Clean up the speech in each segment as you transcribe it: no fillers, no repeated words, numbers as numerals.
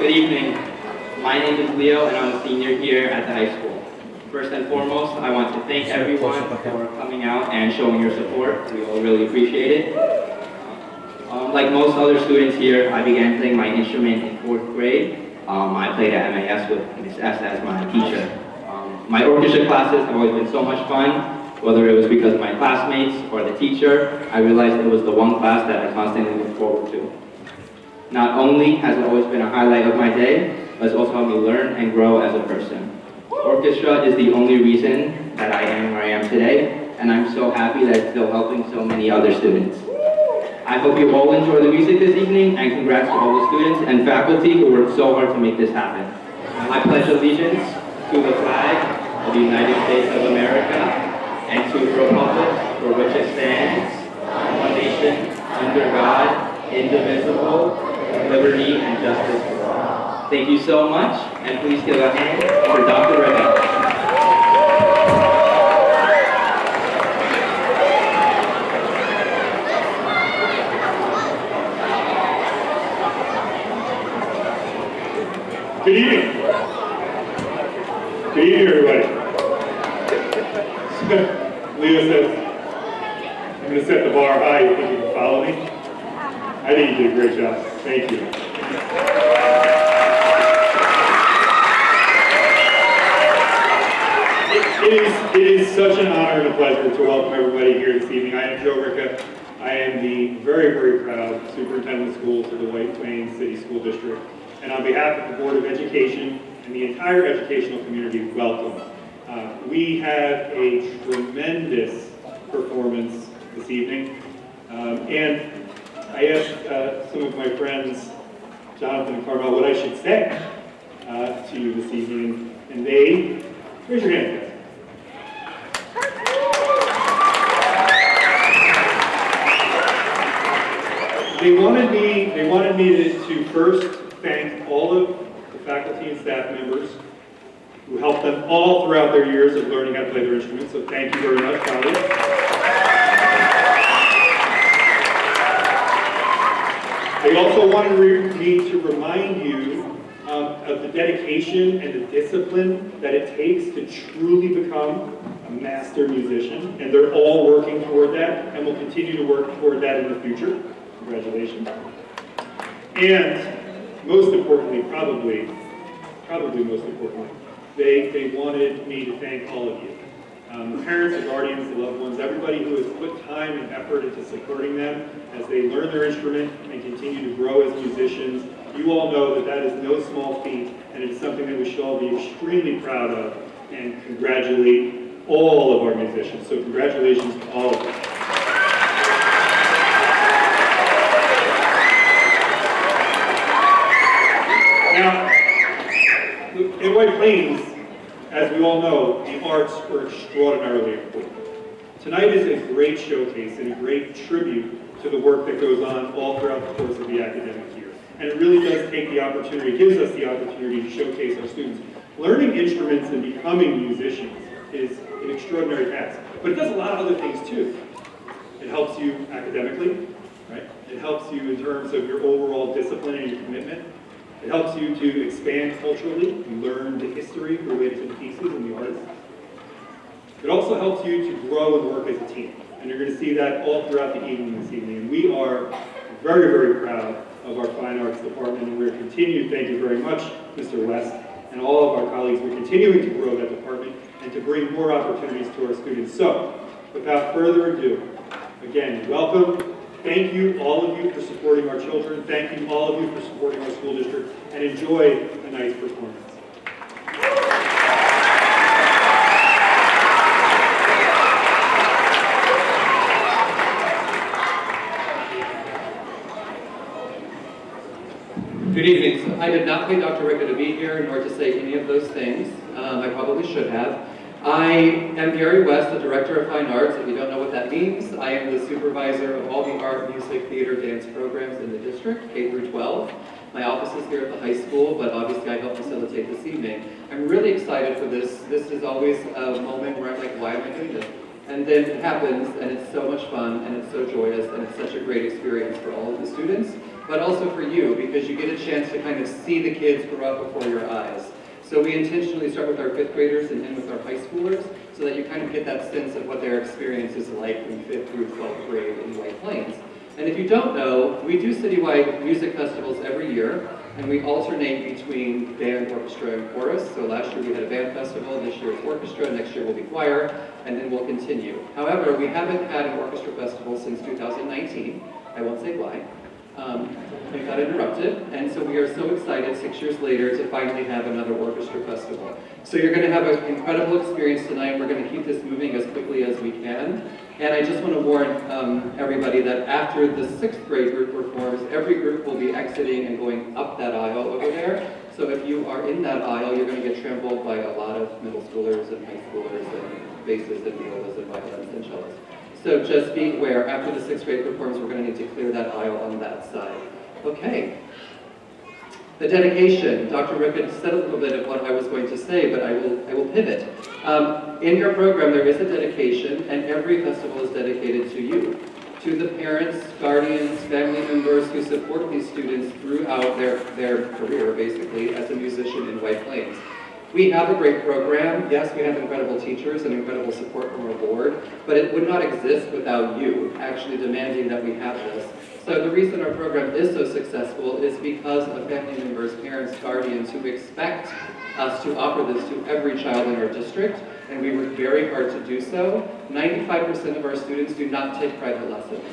Good evening. My name is Leo and I'm a senior here at the high school. First and foremost, I want to thank everyone for coming out and showing your support. We all really appreciate it. Like most other students here, I began playing my instrument in 4th grade. I played at MAS with Miss S as my teacher. My orchestra classes have always been so much fun. Whether it was because of my classmates or the teacher, I realized it was the one class that I constantly looked forward to. Not only has it always been a highlight of my day, but it's also helped me learn and grow as a person. Orchestra is the only reason that I am where I am today, and I'm so happy that it's still helping so many other students. I hope you all enjoy the music this evening, and congrats to all the students and faculty who worked so hard to make this happen. I pledge allegiance to the flag of the United States of America and to the republic for which it stands, one nation, under God, indivisible, with liberty and justice for all. Thank you so much, and please give a hand for Dr. Rebecca. Good evening. Good evening, everybody. Leo says, I'm going to set the bar high. You think you can follow me? I think you did a great job. Thank you. It is such an honor and a pleasure to welcome everybody here this evening. I am Joe Ricca. I am the very, very proud superintendent of schools of the White Plains City School District. And on behalf of the Board of Education and the entire educational community, welcome. We have a tremendous performance this evening. And I asked some of my friends, Jonathan and Carmel, what I should say to you this evening. And they, raise your hand, guys. They wanted me to first thank all of the faculty and staff members who helped them all throughout their years of learning how to play their instruments. So thank you very much, colleagues. They also wanted me to remind you of the dedication and the discipline that it takes to truly become a master musician. And they're all working toward that and will continue to work toward that in the future. Congratulations. And most importantly, probably most importantly, they wanted me to thank all of you. The parents, the guardians, the loved ones, everybody who has put time and effort into supporting them as they learn their instrument and continue to grow as musicians. You all know that that is no small feat, and it is something that we should all be extremely proud of and congratulate all of our musicians. So congratulations to all of them. Now, in White Plains, as we all know, the arts are extraordinarily important. Tonight is a great showcase and a great tribute to the work that goes on all throughout the course of the academic year. And it really does take the opportunity, gives us the opportunity to showcase our students. Learning instruments and becoming musicians is an extraordinary task, but it does a lot of other things too. It helps you academically, right? It helps you in terms of your overall discipline and your commitment. It helps you to expand culturally. You learn the history related to the pieces and the artists. It also helps you to grow and work as a team. And you're going to see that all throughout the evening this evening. And we are very, very proud of our Fine Arts Department. And we're continuing, thank you very much, Mr. West, and all of our colleagues. We're continuing to grow that department and to bring more opportunities to our students. So, without further ado, again, welcome. Thank you, all of you, for supporting our children. Thank you, all of you, for supporting our school district. And enjoy a nice performance. Good evening. So I did not pay Dr. Ricca to be here, nor to say any of those things. I probably should have. I am Gary West, the Director of Fine Arts. If you don't know what that means, I am the supervisor of all the art, music, theater, dance programs in the district, K through 12. My office is here at the high school, but obviously I help facilitate this evening. I'm really excited for this. This is always a moment where I'm like, why am I doing this? And then it happens, and it's so much fun, and it's so joyous, and it's such a great experience for all of the students but also for you, because you get a chance to kind of see the kids grow up before your eyes. So we intentionally start with our 5th graders and end with our high schoolers, so that you kind of get that sense of what their experience is like from 5th through 12th grade in White Plains. And if you don't know, we do citywide music festivals every year, and we alternate between band, orchestra, and chorus. So last year we had a band festival, this year it's orchestra, next year will be choir, and then we'll continue. However, we haven't had an orchestra festival since 2019. I won't say why. We got interrupted, and so we are so excited 6 years later to finally have another orchestra festival. So you're going to have an incredible experience tonight. We're going to keep this moving as quickly as we can. And I just want to warn everybody that after the 6th grade group performs, every group will be exiting and going up that aisle over there. So if you are in that aisle, you're going to get trampled by a lot of middle schoolers and high schoolers and basses and violas and violins and cellos. So just be aware, after the 6th grade performs, we're going to need to clear that aisle on that side. Okay. The dedication. Dr. Rickett said a little bit of what I was going to say, but I will pivot. In your program, there is a dedication, and every festival is dedicated to you, to the parents, guardians, family members who support these students throughout their career, basically, as a musician in White Plains. We have a great program. Yes, we have incredible teachers and incredible support from our board, but it would not exist without you actually demanding that we have this. So the reason our program is so successful is because of family members, parents, guardians who expect us to offer this to every child in our district, and we work very hard to do so. 95% of our students do not take private lessons.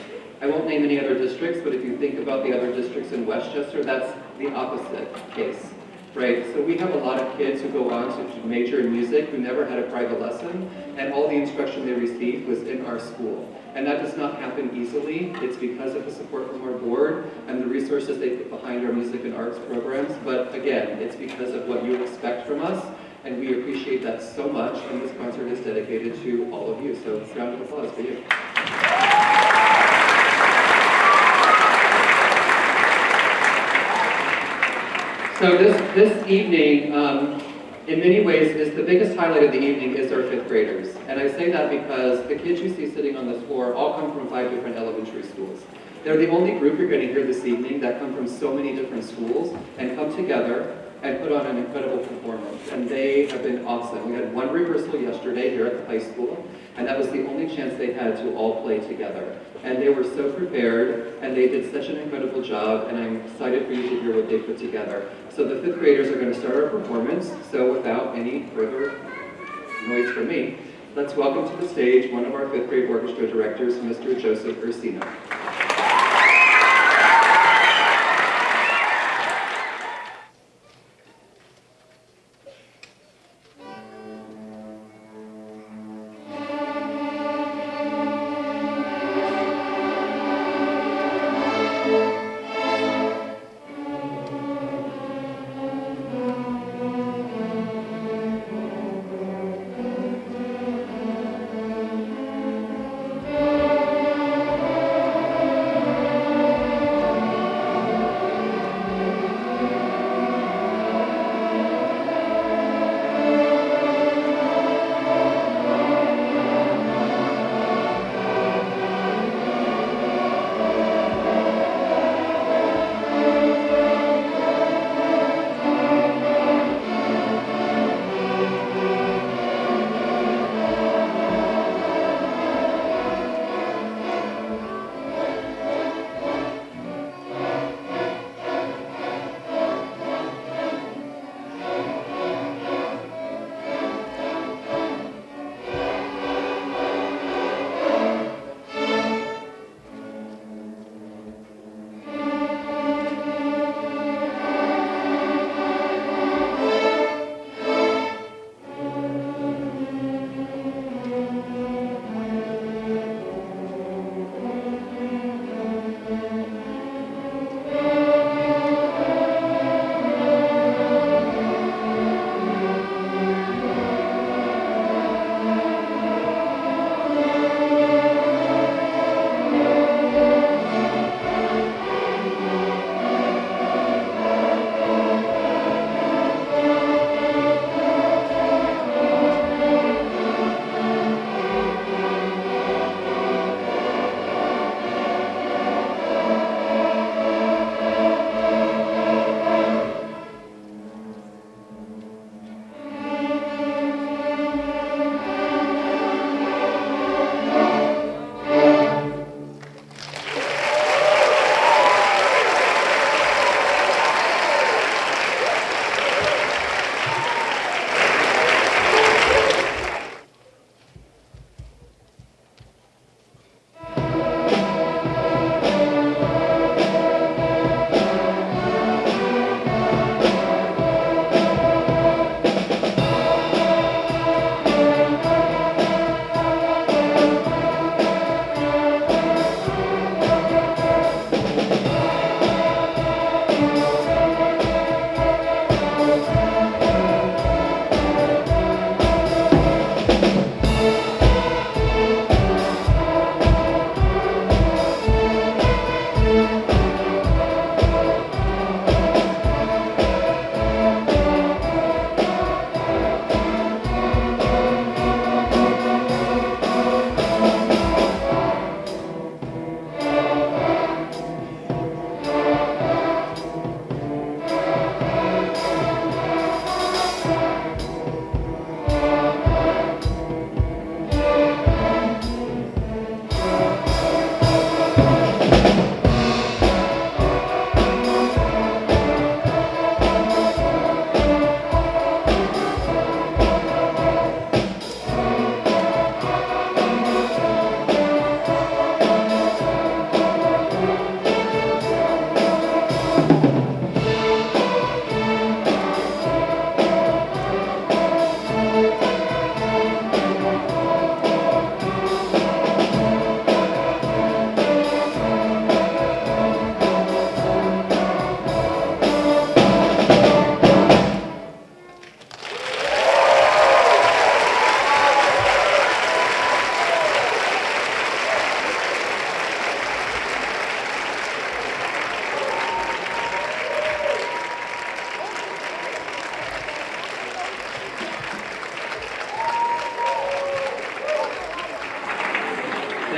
I won't name any other districts, but if you think about the other districts in Westchester, that's the opposite case. Right, so we have a lot of kids who go on to major in music who never had a private lesson, and all the instruction they received was in our school. And that does not happen easily. It's because of the support from our board and the resources they put behind our music and arts programs. But again, it's because of what you expect from us, and we appreciate that so much, and this concert is dedicated to all of you. So round of applause for you. So this evening, in many ways, is the biggest highlight of the evening is our 5th graders. And I say that because the kids you see sitting on this floor all come from 5 different elementary schools. They're the only group you're going to hear this evening that come from so many different schools and come together and put on an incredible performance. And they have been awesome. We had one rehearsal yesterday here at the high school, and that was the only chance they had to all play together. And they were so prepared, and they did such an incredible job, and I'm excited for you to hear what they put together. So the 5th graders are going to start our performance, so without any further noise from me, let's welcome to the stage one of our 5th grade orchestra directors, Mr. Joseph Ursino.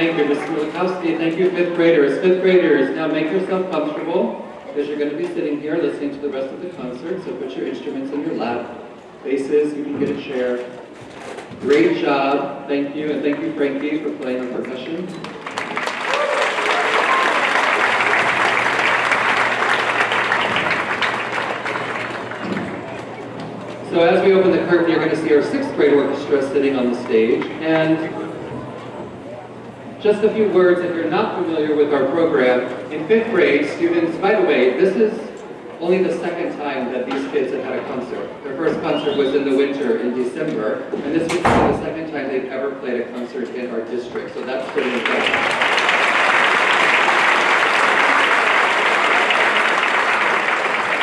thank you, Mrs. Milikowski. Thank you, fifth graders. Fifth graders, now make yourself comfortable because you're going to be sitting here listening to the rest of the concert, so put your instruments in your lap. Basses, you can get a chair. Great job, thank you, and thank you, Frankie, for playing the percussion. So as we open the curtain, you're going to see our sixth grade orchestra sitting on the stage. And just a few words, if you're not familiar with our program, in fifth grade, students, by the way, this is only the second time that these kids have had a concert. Their first concert was in the winter in December, and this was the second time they've ever played a concert in our district. So that's pretty impressive.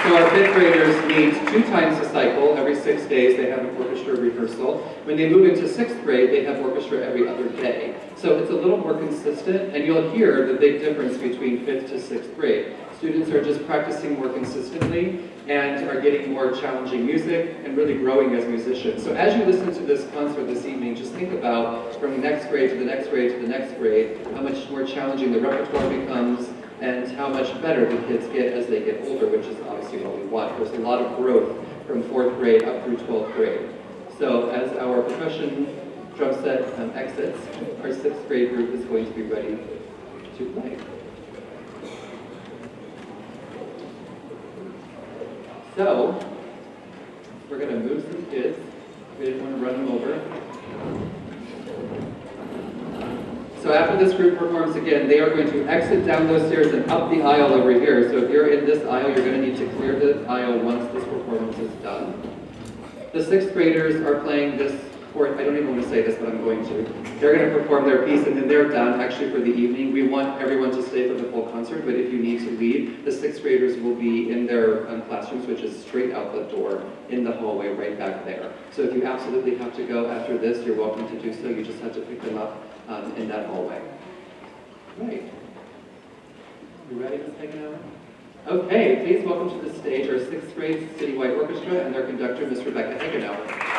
So our fifth graders meet 2 times a cycle. Every 6 days they have an orchestra rehearsal. When they move into 6th grade, they have orchestra every other day. So it's a little more consistent, and you'll hear the big difference between 5th to 6th grade. Students are just practicing more consistently and are getting more challenging music and really growing as musicians. So as you listen to this concert this evening, just think about from the next grade to the next grade to the next grade, how much more challenging the repertoire becomes, and how much better the kids get as they get older, which is obviously what we want. There's a lot of growth from 4th grade up through 12th grade. So as our percussion drum set exits, our 6th grade group is going to be ready to play. So, we're going to move some kids. We didn't want to run them over. So after this group performs again, they are going to exit down those stairs and up the aisle over here. So if you're in this aisle, you're going to need to clear the aisle once this performance is done. The 6th graders are playing this, I don't even want to say this, but I'm going to. They're going to perform their piece and then they're done actually for the evening. We want everyone to stay for the full concert, but if you need to leave, the 6th graders will be in their classrooms, which is straight out the door in the hallway right back there. So if you absolutely have to go after this, you're welcome to do so. You just have to pick them up in that hallway. Right. You ready, Ms. Hagenauer? Okay, please welcome to the stage our 6th grade Citywide Orchestra and their conductor, Ms. Rebecca Hagenauer.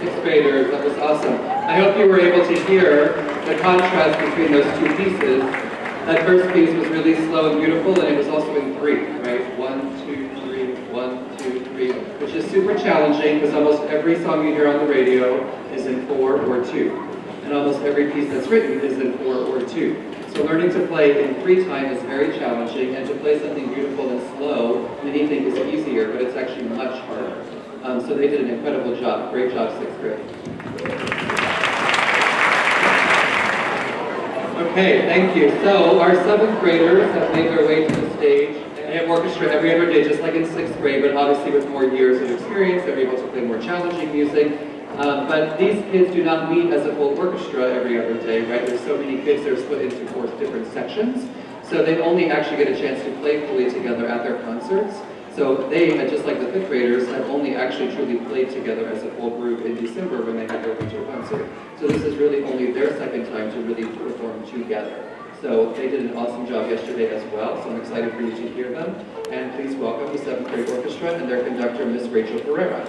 sixth graders. That was awesome. I hope you were able to hear the contrast between those two pieces. That first piece was really slow and beautiful, and it was also in 3, right? 1, 2, 3, 1, 2, 3, which is super challenging because almost every song you hear on the radio is in 4 or 2. And almost every piece that's written is in 4 or 2. So learning to play in 3 time is very challenging, and to play something beautiful and slow, many think is easier, but it's actually much harder. So they did an incredible job. Great job, 6th grade. Okay, thank you. So our 7th graders have made their way to the stage. They have orchestra every other day, just like in 6th grade, but obviously with more years of experience, they're able to play more challenging music. But these kids do not meet as a full orchestra every other day, right? There's so many kids, they're split into 4 different sections. So they only actually get a chance to play fully together at their concerts. So they, just like the 5th graders, have only actually truly played together as a full group in December when they had their winter concert. So this is really only their 2nd time to really perform together. So they did an awesome job yesterday as well, so I'm excited for you to hear them. And please welcome the 7th grade orchestra and their conductor, Miss Rachel Pereira.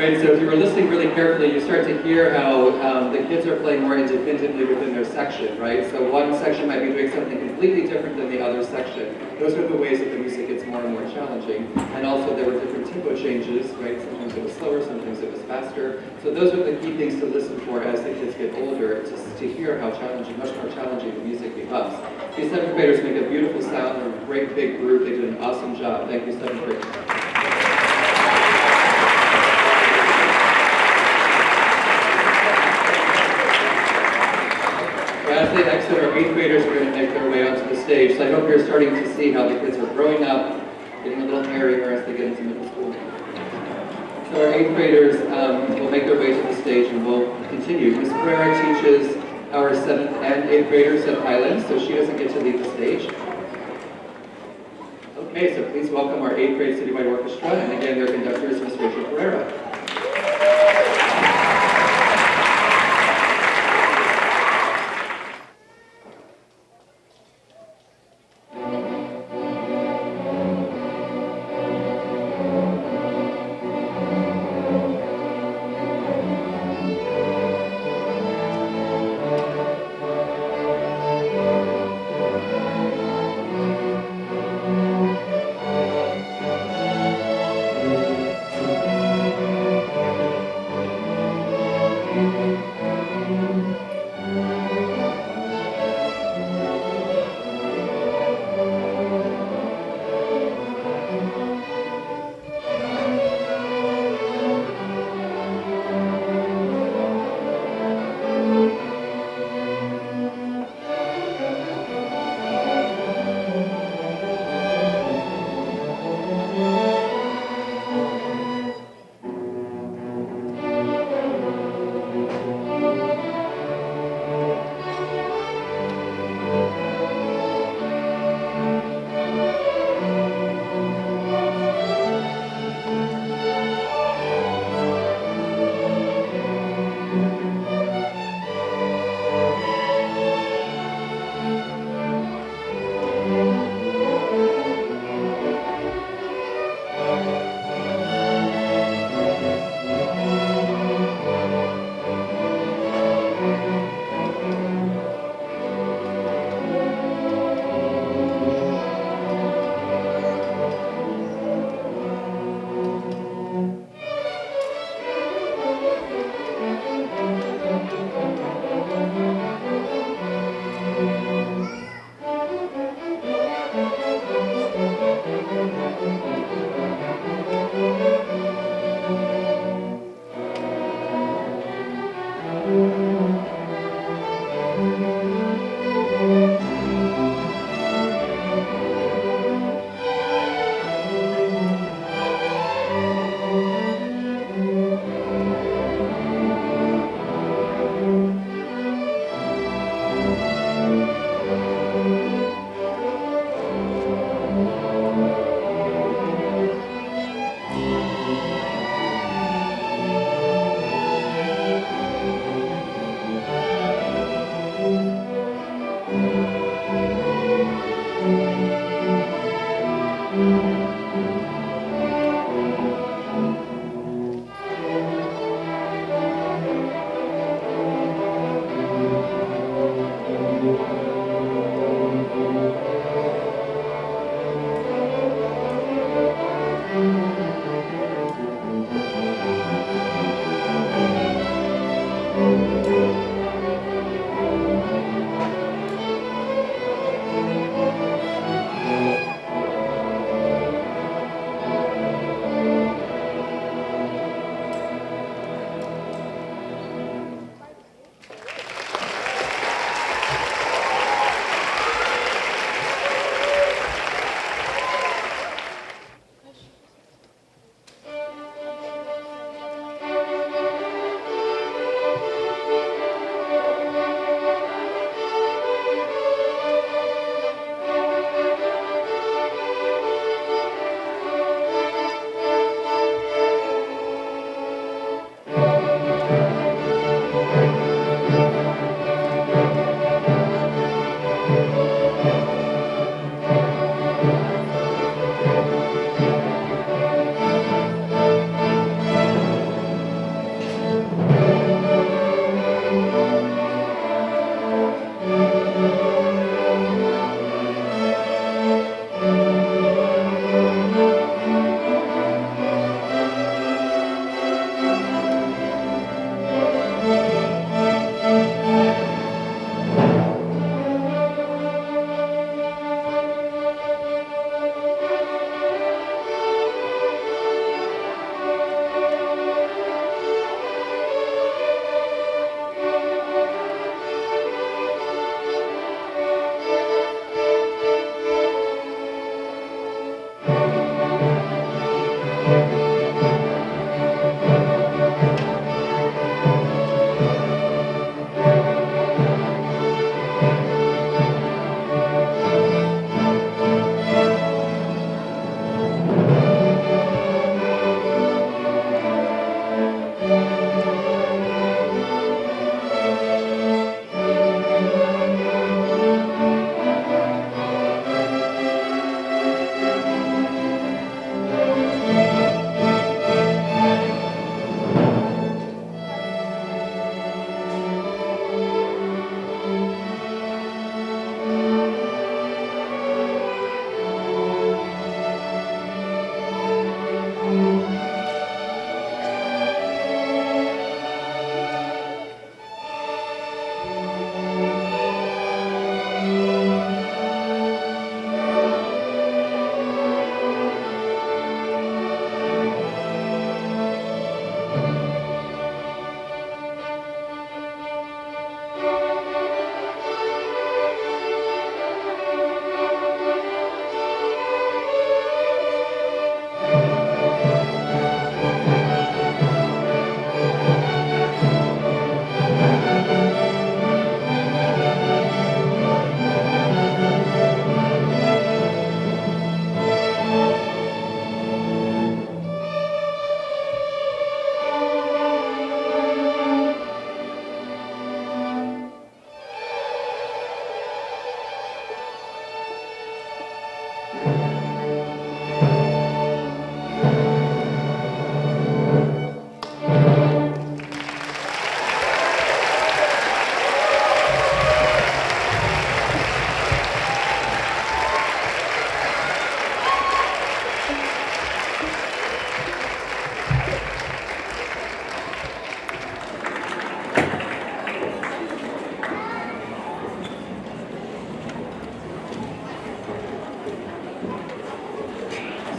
Right, so if you were listening really carefully, you start to hear how the kids are playing more independently within their section, right? So one section might be doing something completely different than the other section. Those are the ways that the music gets more and more challenging. And also there were different tempo changes, right? Sometimes it was slower, sometimes it was faster. So those are the key things to listen for as the kids get older, to hear how challenging, much more challenging the music becomes. These seventh graders make a beautiful sound. They're a great big group. They did an awesome job. Thank you, seventh graders. As they exit, our eighth graders are going to make their way onto the stage. So I hope you're starting to see how the kids are growing up, getting a little hairier as they get into middle school. So our eighth graders will make their way to the stage and we'll continue. Ms. Pereira teaches our seventh and eighth graders at Highland, so she doesn't get to leave the stage. Okay, so please welcome our eighth grade Citywide Orchestra, and again, their conductor is Ms. Rachel Pereira.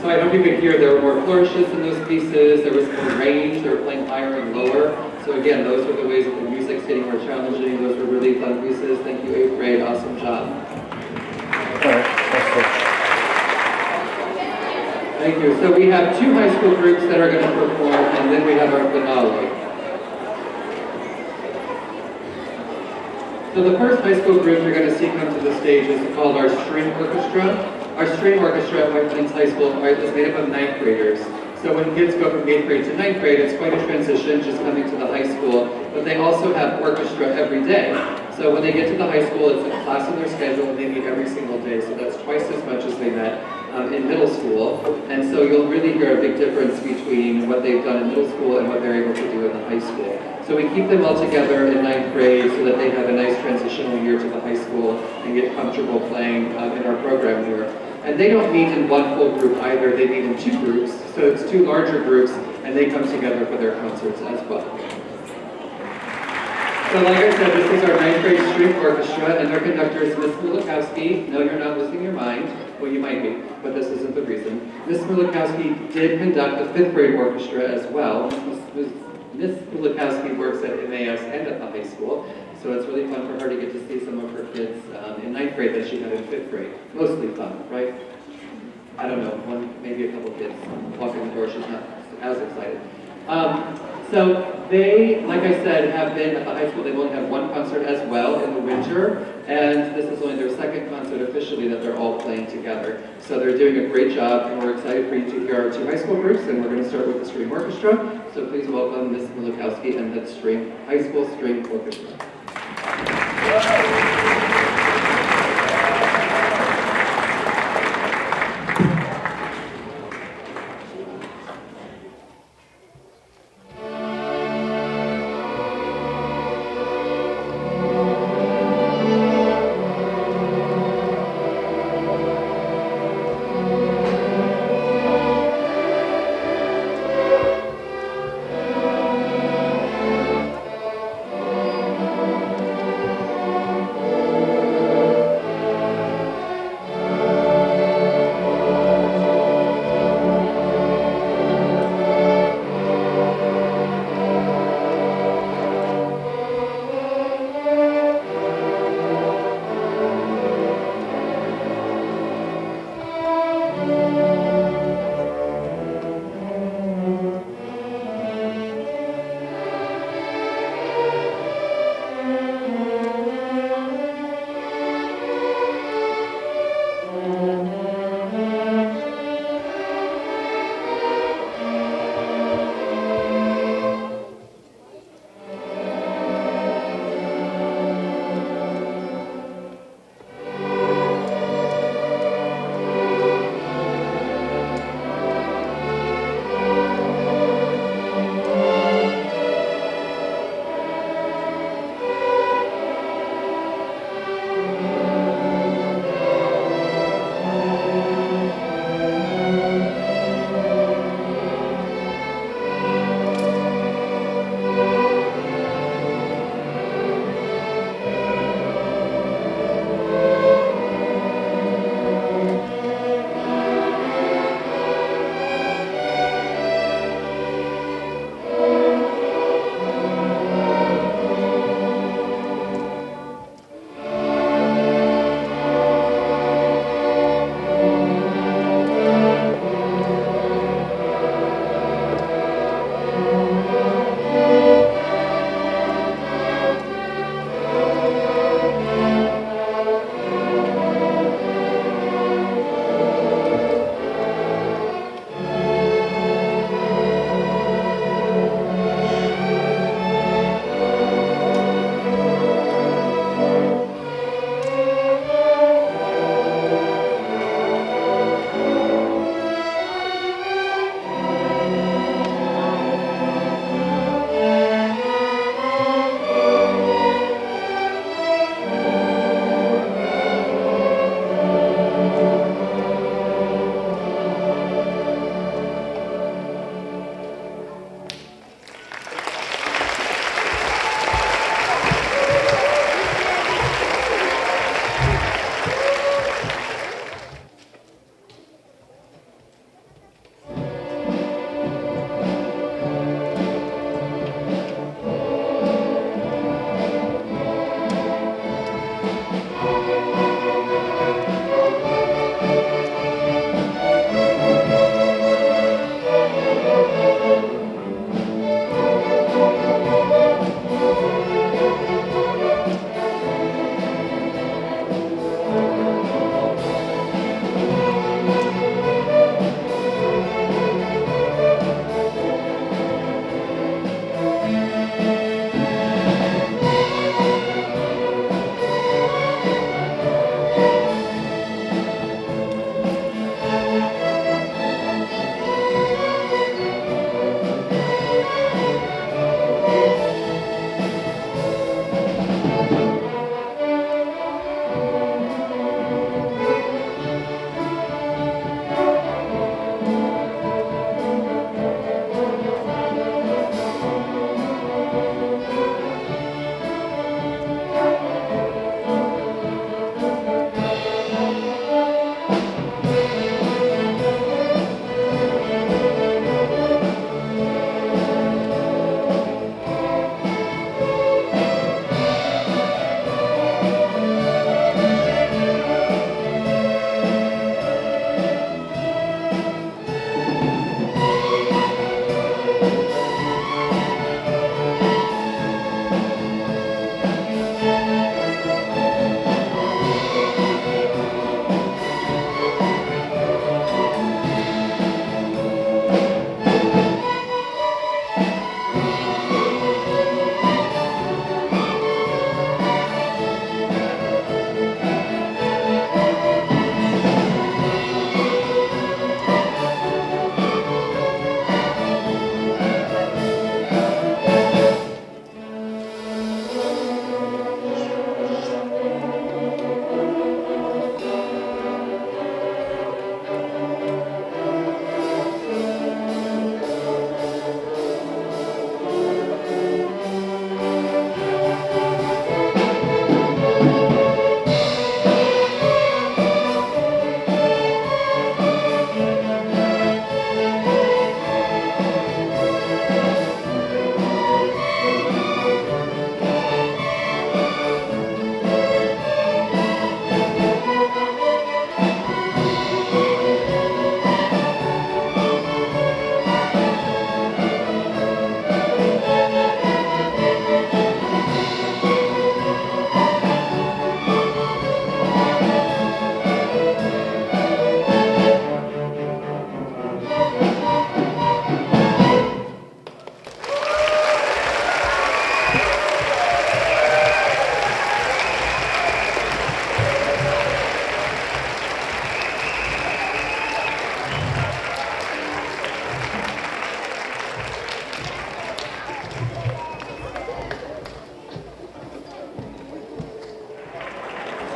So I hope you could hear there were more flourishes in those pieces, there was more range, they were playing higher and lower. So again, those were the ways that the music's getting more challenging. Those were really fun pieces. Thank you, 8th grade. Awesome job. Thank you. So we have 2 high school groups that are going to perform, and then we have our finale. So the first high school group you're going to see come to the stage is called our string orchestra. Our string orchestra at White Plains High School is made up of 9th graders. So when kids go from 8th grade to 9th grade, it's quite a transition just coming to the high school, but they also have orchestra every day. So when they get to the high school, it's a class in their schedule, and they meet every single day. So that's twice as much as they met in middle school. And so you'll really hear a big difference between what they've done in middle school and what they're able to do in the high school. So we keep them all together in 9th grade so that they have a nice transitional year to the high school and get comfortable playing in our program here. And they don't meet in one full group either, they meet in 2 groups. So it's 2 larger groups, and they come together for their concerts as well. So like I said, this is our 9th grade string orchestra, and their conductor is Miss Mulikowski. No, you're not losing your mind. Well, you might be, but this isn't the reason. Miss Mulikowski did conduct the 5th grade orchestra as well. Miss Mulikowski works at MAS and at the high school, so it's really fun for her to get to see some of her kids in 9th grade that she had in 5th grade. Mostly fun, right? I don't know, maybe a couple kids walking the door, she's not as excited. So they, like I said, have been at the high school. They've only had 1 concert as well in the winter, and this is only their 2nd concert officially that they're all playing together. So they're doing a great job, and we're excited for you to hear our 2 high school groups, and we're going to start with the string orchestra. So please welcome Miss Mulikowski and the high school string orchestra.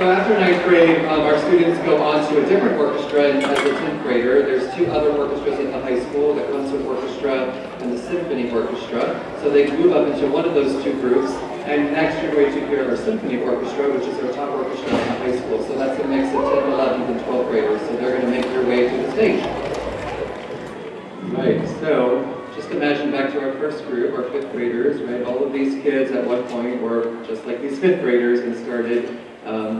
So after ninth grade, our students go on to a different orchestra as a 10th grader. There's two other orchestras at the high school, the concert orchestra and the symphony orchestra. So they move up into one of those two groups. And next you're going to hear our symphony orchestra, which is our top orchestra in the high school. So that's a mix of 10th, 11th, and 12th graders. So they're going to make their way to the stage. Right, so just imagine back to our first group, our 5th graders, right? All of these kids at one point were just like these 5th graders and started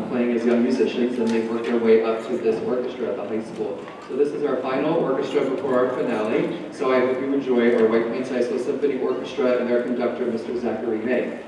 playing as young musicians, and they've worked their way up to this orchestra at the high school. So this is our final orchestra before our finale. So I hope you enjoy our White Plains High School Symphony Orchestra and their conductor, Mr. Zachary May.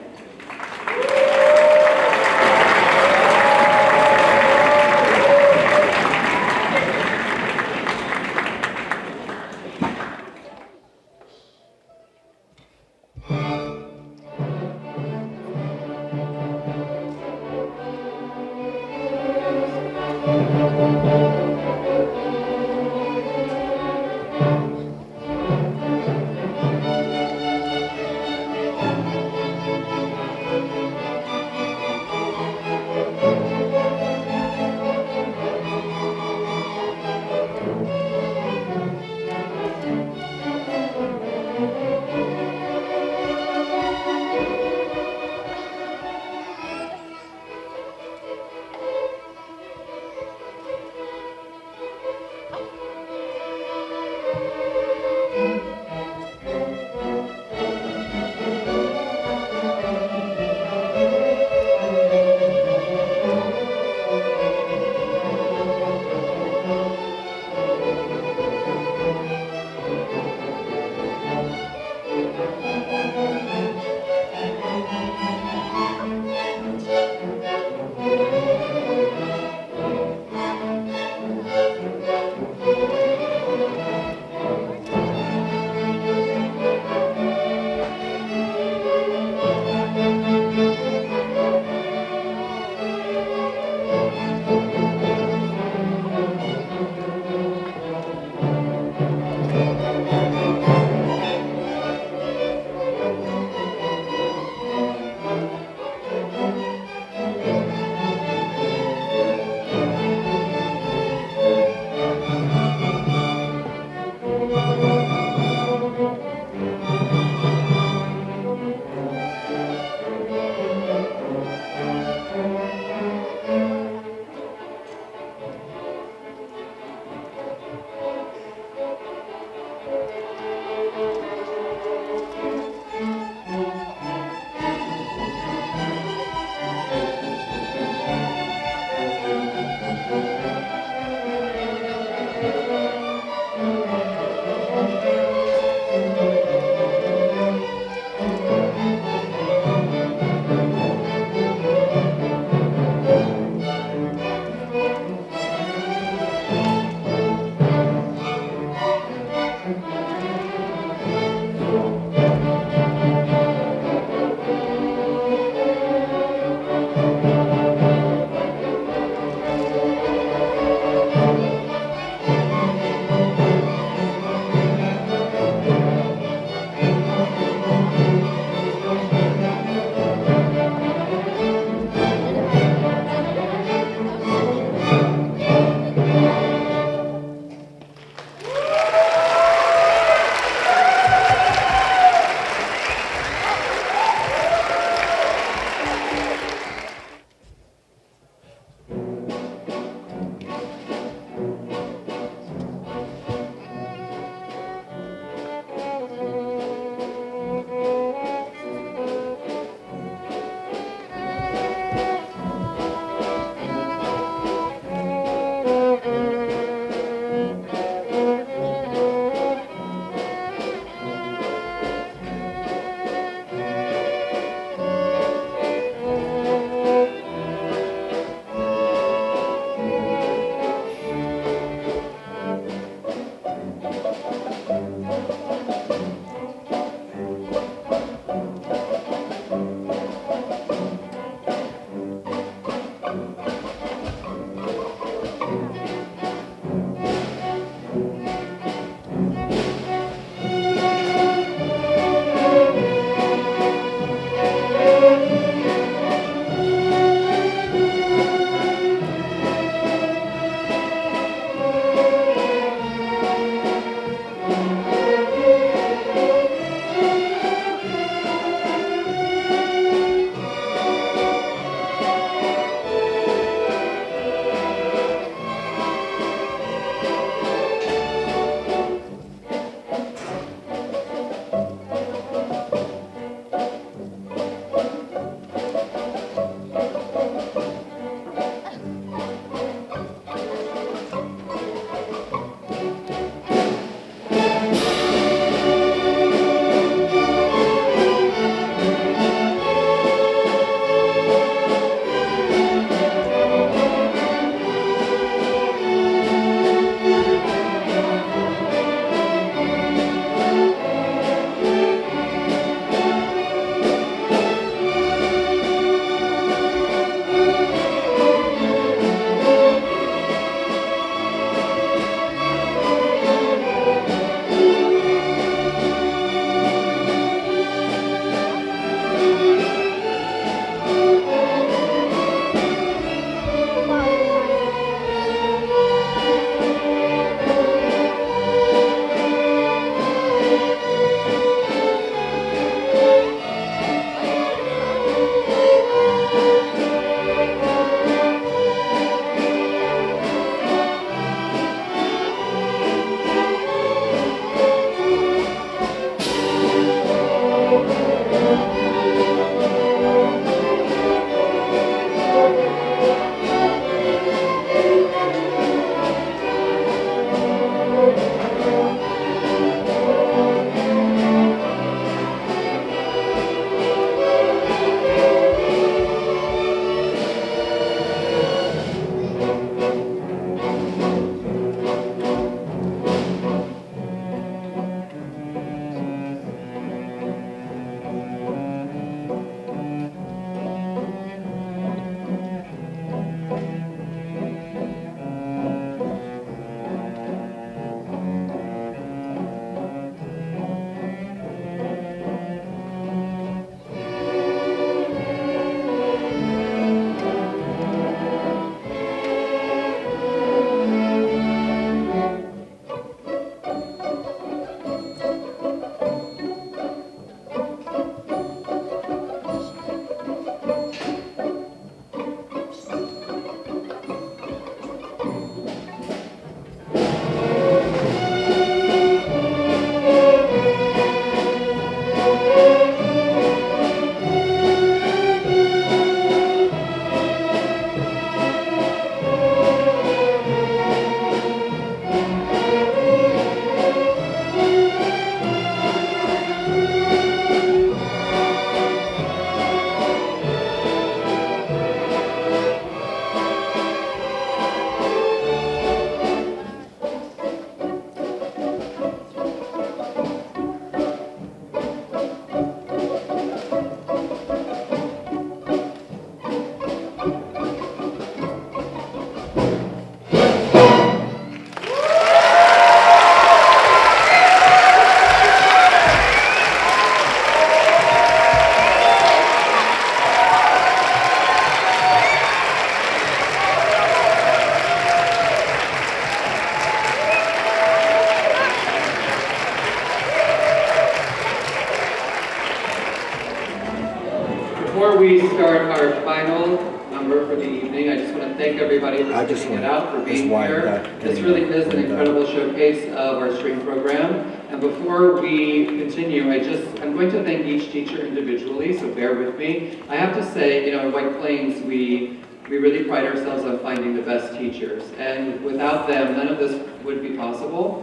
we start our final number for the evening, I just want to thank everybody for sticking it out, for being here. This really is an incredible showcase of our string program. And before we continue, I'm going to thank each teacher individually, so bear with me. I have to say, you know, in White Plains, we really pride ourselves on finding the best teachers. And without them, none of this would be possible.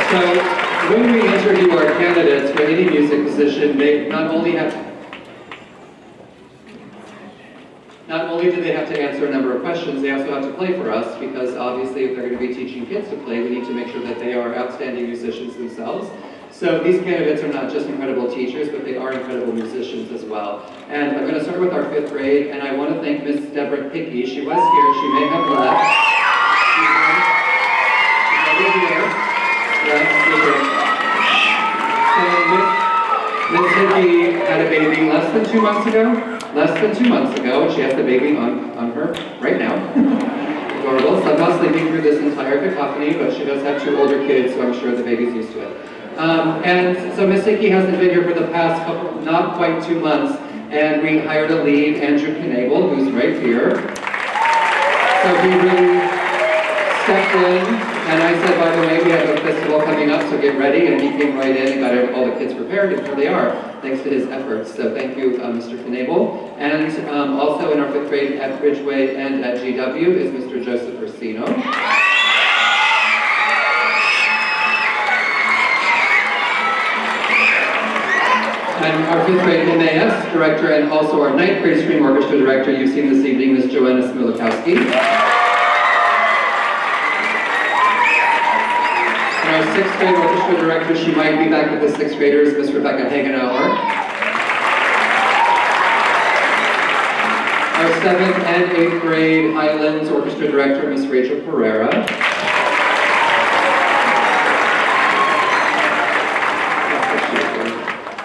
So when we interview our candidates for any music position, they not only do they have to answer a number of questions, they also have to play for us, because obviously if they're going to be teaching kids to play, we need to make sure that they are outstanding musicians themselves. So these candidates are not just incredible teachers, but they are incredible musicians as well. And I'm going to start with our 5th grade, and I want to thank Miss Deborah Hickey. She was here, she may have left. She's over here. Yes, so Miss Hickey had a baby less than 2 months ago. And she has the baby on her right now. Adorable. Somehow sleeping through this entire cacophony, but she does have 2 older kids, so I'm sure the baby's used to it. And so Miss Hickey hasn't been here for the past not quite 2 months, and we hired a lead, Andrew Knable, who's right here. So he really stepped in, and I said, by the way, we have a festival coming up, so get ready, and he came right in and got all the kids prepared, and here they are, thanks to his efforts. So thank you, Mr. Knable. And also in our 5th grade at Bridgeway and at GW is Mr. Joseph Ursino. And our 5th grade MAS director and also our 9th grade string orchestra director you've seen this evening, Ms. Joanna Smilikowski. And our 6th grade orchestra director, she might be back with the 6th graders, Ms. Rebecca Hagenauer. Our 7th and 8th grade Highlands orchestra director, Ms. Rachel Pereira.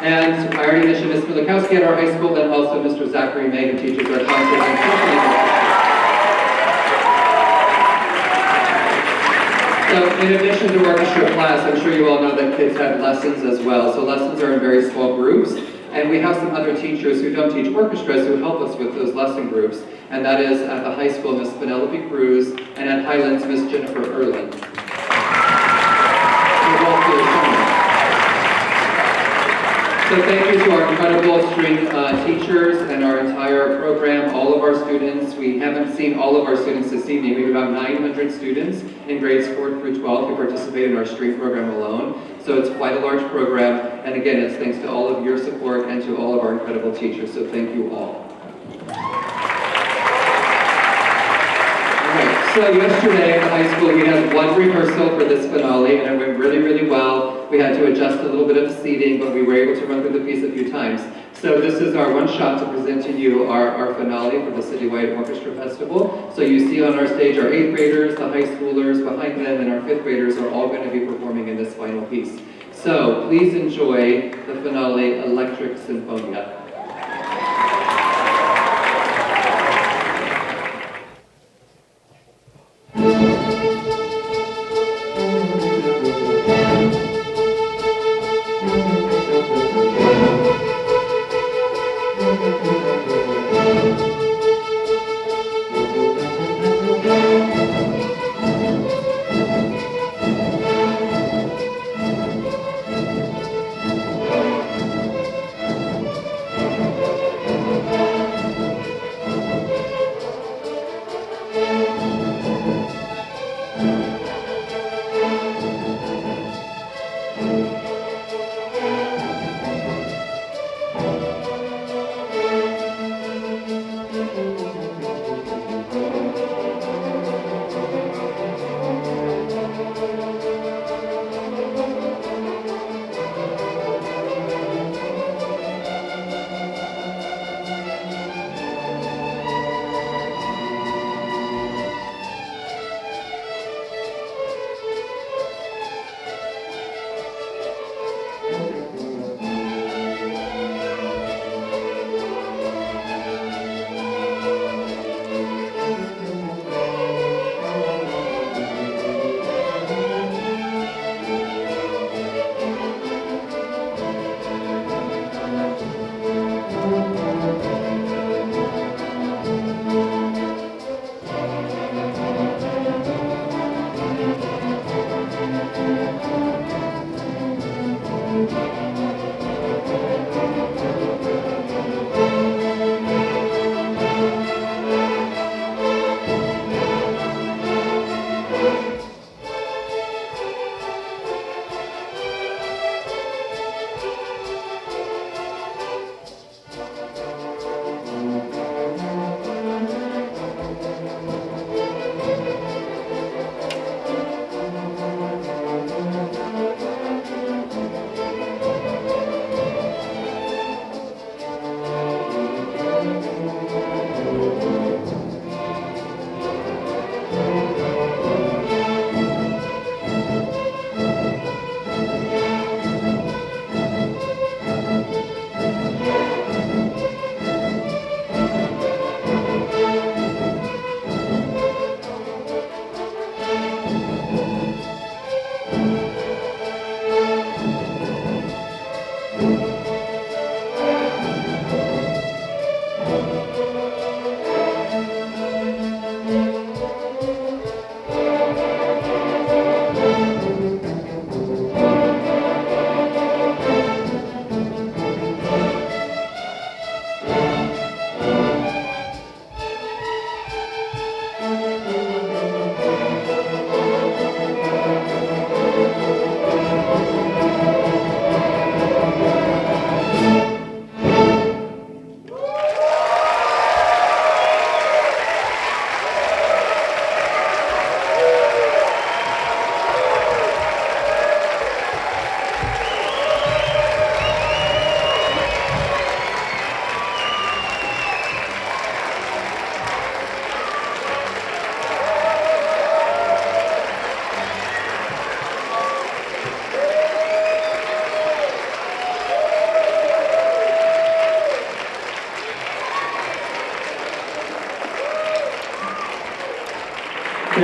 And I already mentioned Ms. Milikowski at our high school, and also Mr. Zachary May, who teaches our concert and symphony orchestra. So in addition to orchestra class, I'm sure you all know that kids have lessons as well. So lessons are in very small groups, and we have some other teachers who don't teach orchestras who help us with those lesson groups. And that is at the high school, Ms. Penelope Cruz, and at Highlands, Ms. Jennifer Erlin. So thank you to our incredible string teachers and our entire program, all of our students. We haven't seen all of our students this evening. We have about 900 students in grades 4 through 12 who participate in our string program alone. So it's quite a large program. And again, it's thanks to all of your support and to all of our incredible teachers. So thank you all. So yesterday at the high school, we had one rehearsal for this finale, and it went really, really well. We had to adjust a little bit of the seating, but we were able to run through the piece a few times. So this is our one shot to present to you our finale for the Citywide Orchestra Festival. So you see on our stage our 8th graders, the high schoolers behind them, and our 5th graders are all going to be performing in this final piece. So please enjoy the finale, Electric Sinfonia.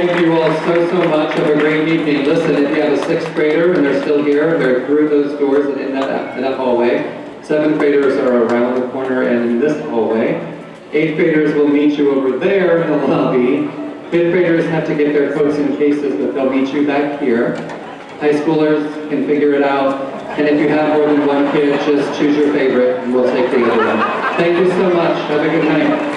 thank you all so much. Have a great evening. Listen, if you have a sixth grader and they're still here, they're through those doors and in that hallway. Seventh graders are around the corner and in this hallway. Eighth graders will meet you over there in the lobby. Fifth graders have to get their coats and cases, but they'll meet you back here. High schoolers can figure it out. And if you have more than one kid, just choose your favorite and we'll take the other one. Thank you so much. Have a good night.